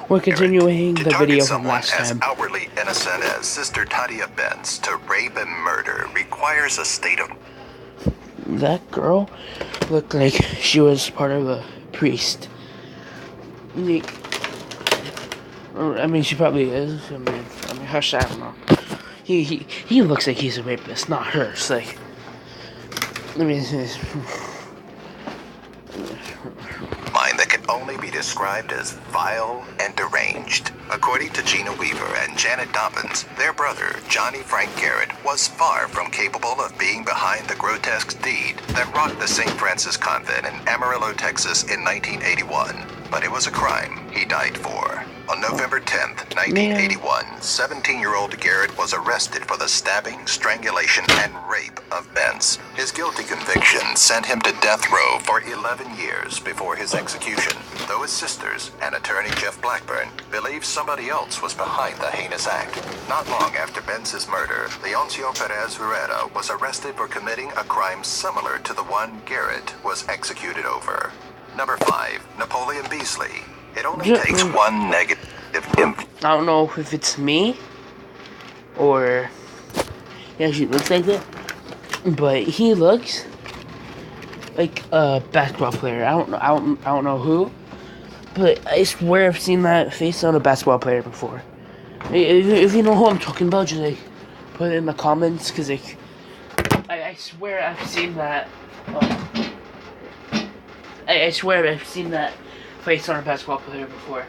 We're continuing To the target video from someone last as time. outwardly innocent as Sister Tadia Benz to rape and murder requires a state of... That girl looked like she was part of a priest. I mean, she probably is. I mean, hush, I don't know. He looks like he's a rapist, not her. It's like, I mean, mind that can only be described as vile and deranged. According to Gina Weaver and Janet Dobbins, their brother, Johnny Frank Garrett, was far from capable of being behind the grotesque deed that rocked the St. Francis Convent in Amarillo, Texas in 1981. But it was a crime he died for. On November 10th, 1981, 17-year-old Garrett was arrested for the stabbing, strangulation, and rape of Benz. His guilty conviction sent him to death row for 11 years before his execution, though his sisters and attorney Jeff Blackburn believe somebody else was behind the heinous act. Not long after Benz's murder, Leoncio Perez Herrera was arrested for committing a crime similar to the one Garrett was executed over. Number 5, Napoleon Beasley. It only takes one negative I don't know if it's me or he actually looks like that, but he looks like a basketball player. I don't know who, but I swear I've seen that face on a basketball player before. If you know who I'm talking about, just like put it in the comments, because like I swear I've seen that. I swear I've seen that face on a basketball player before.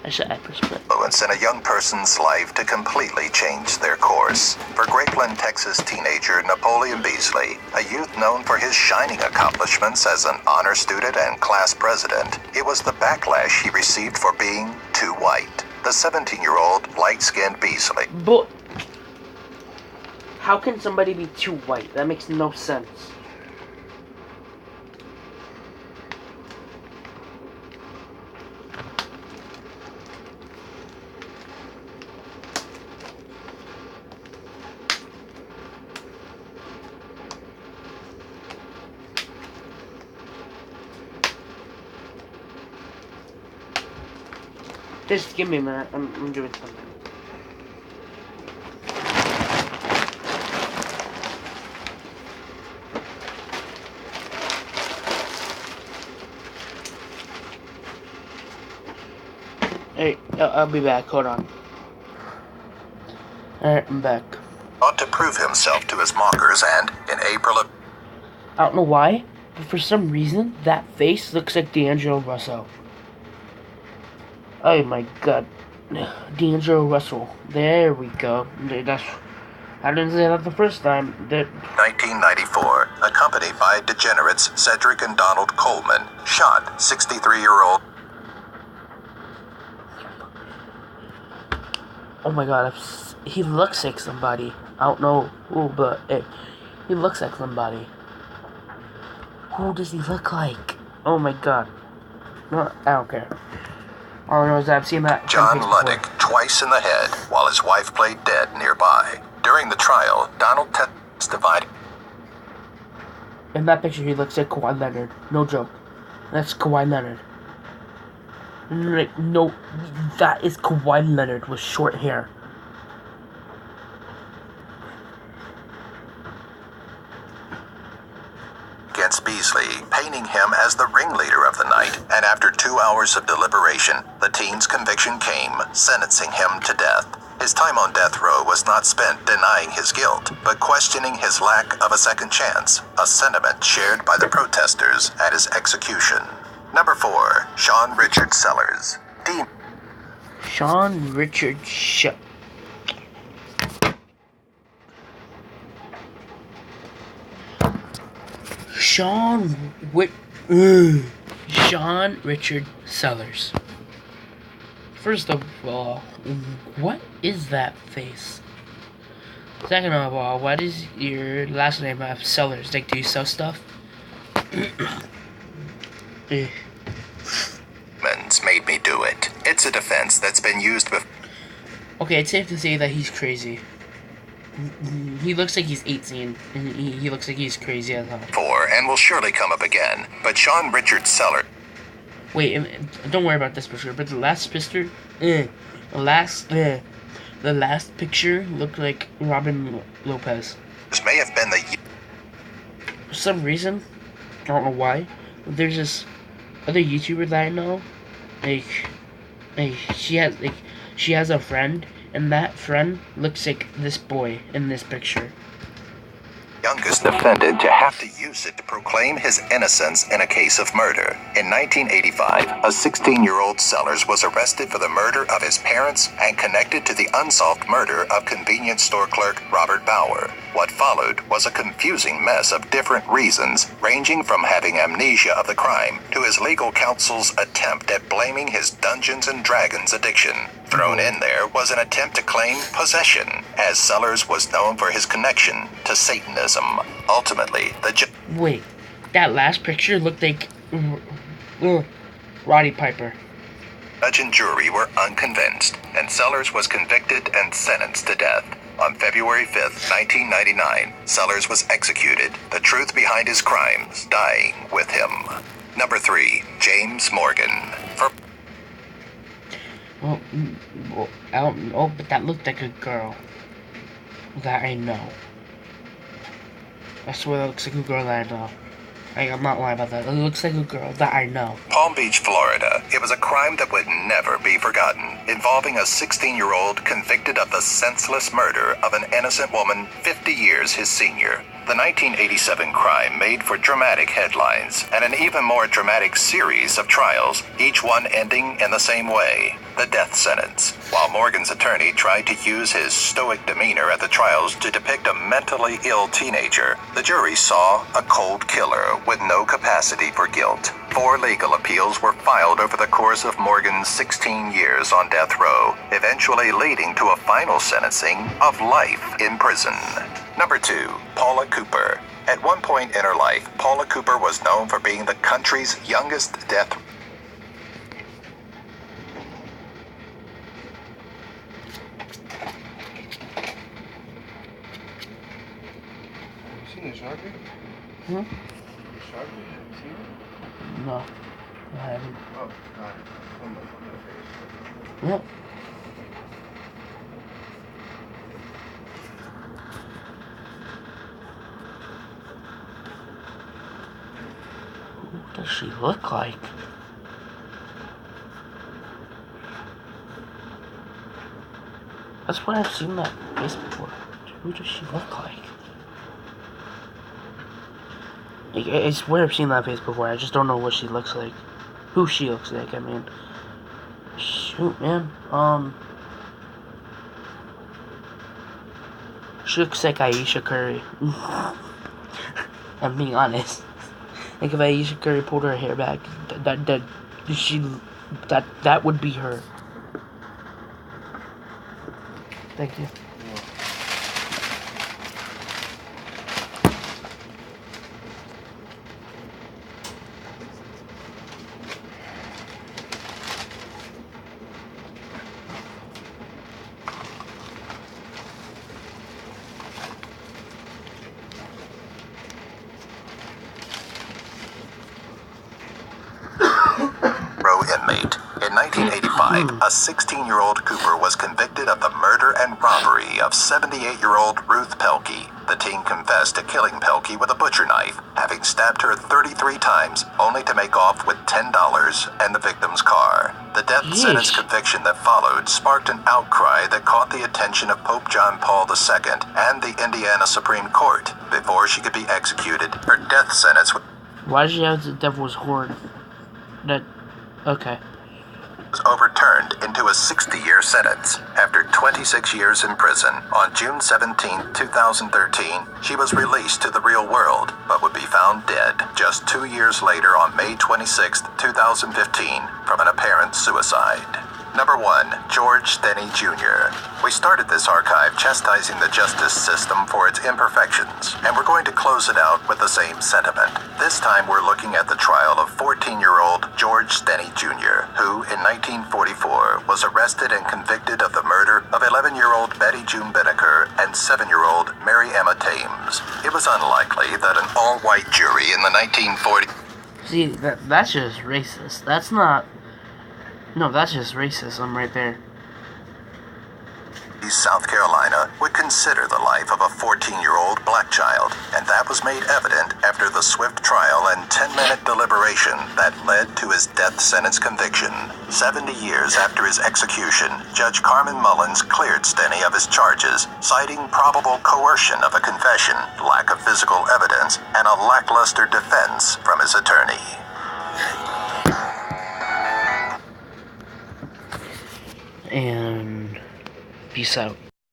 Influence in a young person's life to completely change their course. For Grapeland, Texas teenager Napoleon Beasley, a youth known for his shining accomplishments as an honor student and class president, it was the backlash he received for being too white. The 17-year-old light-skinned Beasley. But how can somebody be too white? That makes no sense. Just give me a minute. I'm doing something. Hey, I'll be back. Hold on. Alright, I'm back. Ought to prove himself to his mockers, and in April of... I don't know why, but for some reason, that face looks like D'Angelo Russell. Oh my god. D'Angelo Russell. There we go. I didn't say that the first time. 1994, accompanied by degenerates Cedric and Donald Coleman, shot 63-year-old... Oh my god, he looks like somebody. I don't know who, but he looks like somebody. Who does he look like? Oh my god. No, I don't care. All I know is I've seen that. John Luddick twice in the head while his wife played dead nearby. During the trial, Donald testified. In that picture, he looks like Kawhi Leonard. No joke. That's Kawhi Leonard. Like, no, that is Kawhi Leonard with short hair. Against Beasley, painting him as the ringleader of the night, and after 2 hours of deliberation, the teen's conviction came, sentencing him to death. His time on death row was not spent denying his guilt, but questioning his lack of a second chance, a sentiment shared by the protesters at his execution. Number 4, Sean Richard Sellers. Sean Richard Sean Richard Sellers. First of all, what is that face? Second of all, what is your last name of Sellers? Like, do you sell stuff? Made me do it. It's a defense that's been used before. Okay, it's safe to say that he's crazy. He looks like he's 18. And he looks like he's crazy as hell. And will surely come up again. But Sean Richard Sellers Wait, don't worry about this picture. But the last picture, the last picture looked like Robin Lopez. may have been the For some reason, I don't know why, but there's this other YouTuber that I know, like she has a friend, and that friend looks like this boy in this picture. youngest defendant to have to use it to proclaim his innocence in a case of murder. In 1985, a 16-year-old Sellers was arrested for the murder of his parents and connected to the unsolved murder of convenience store clerk Robert Bauer. What followed was a confusing mess of different reasons, ranging from having amnesia of the crime to his legal counsel's attempt at blaming his Dungeons and Dragons addiction. Thrown in there was an attempt to claim possession, as Sellers was known for his connection to Satanism. Ultimately, Wait, that last picture looked like Roddy Piper. judge and jury were unconvinced, and Sellers was convicted and sentenced to death. On February 5th, 1999, Sellers was executed, the truth behind his crimes dying with him. Number 3, James Morgan. Well, I don't know, but that looked like a girl that I know. I swear that looks like a girl that I know. I'm not lying about that. It looks like a girl that I know. Palm Beach, Florida. It was a crime that would never be forgotten, involving a 16-year-old convicted of the senseless murder of an innocent woman 50 years his senior. The 1987 crime made for dramatic headlines and an even more dramatic series of trials, each one ending in the same way, the death sentence. While Morgan's attorney tried to use his stoic demeanor at the trials to depict a mentally ill teenager, the jury saw a cold killer with no capacity for guilt. 4 legal appeals were filed over the course of Morgan's 16 years on death row, eventually leading to a final sentencing of life in prison. Number 2, Paula Cooper. At one point in her life, Paula Cooper was known for being the country's youngest death. You seen the Sharky? Hmm? Sharky? Have you seen it? No, I haven't. Oh, God. On the face. Yep. What does she look like? That's why I've seen that face before. Who does she look like? I swear I've seen that face before. I just don't know what she looks like. Who she looks like, I mean. Shoot, man. She looks like Aisha Curry. I'm being honest. Like if Aisha Curry pulled her hair back, that would be her. Thank you. Inmate. In 1985, a 16-year-old Cooper was convicted of the murder and robbery of 78-year-old Ruth Pelkey. The teen confessed to killing Pelkey with a butcher knife, having stabbed her 33 times, only to make off with $10 and the victim's car. The death sentence conviction that followed sparked an outcry that caught the attention of Pope John Paul II and the Indiana Supreme Court. Before she could be executed, her death sentence was... Why did she have the devil's horn? Okay. Was overturned into a 60-year sentence. After 26 years in prison, on June 17, 2013, she was released to the real world, but would be found dead just 2 years later on May 26, 2015, from an apparent suicide. Number 1, George Denny Jr. We started this archive chastising the justice system for its imperfections, and we're going to close it out with the same sentiment. This time we're looking at the trial of 14-year-old George Denny Jr., who, in 1944, was arrested and convicted of the murder of 11-year-old Betty June Binnicker and 7-year-old Mary Emma Thames. It was unlikely that an all-white jury in the 1940s. See, that's just racist. That's not... No, that's just racism right there. South Carolina would consider the life of a 14-year-old black child, and that was made evident after the swift trial and 10-minute deliberation that led to his death sentence conviction. 70 years after his execution, Judge Carmen Mullins cleared Stenny of his charges, citing probable coercion of a confession, lack of physical evidence, and a lackluster defense from his attorney. And peace out.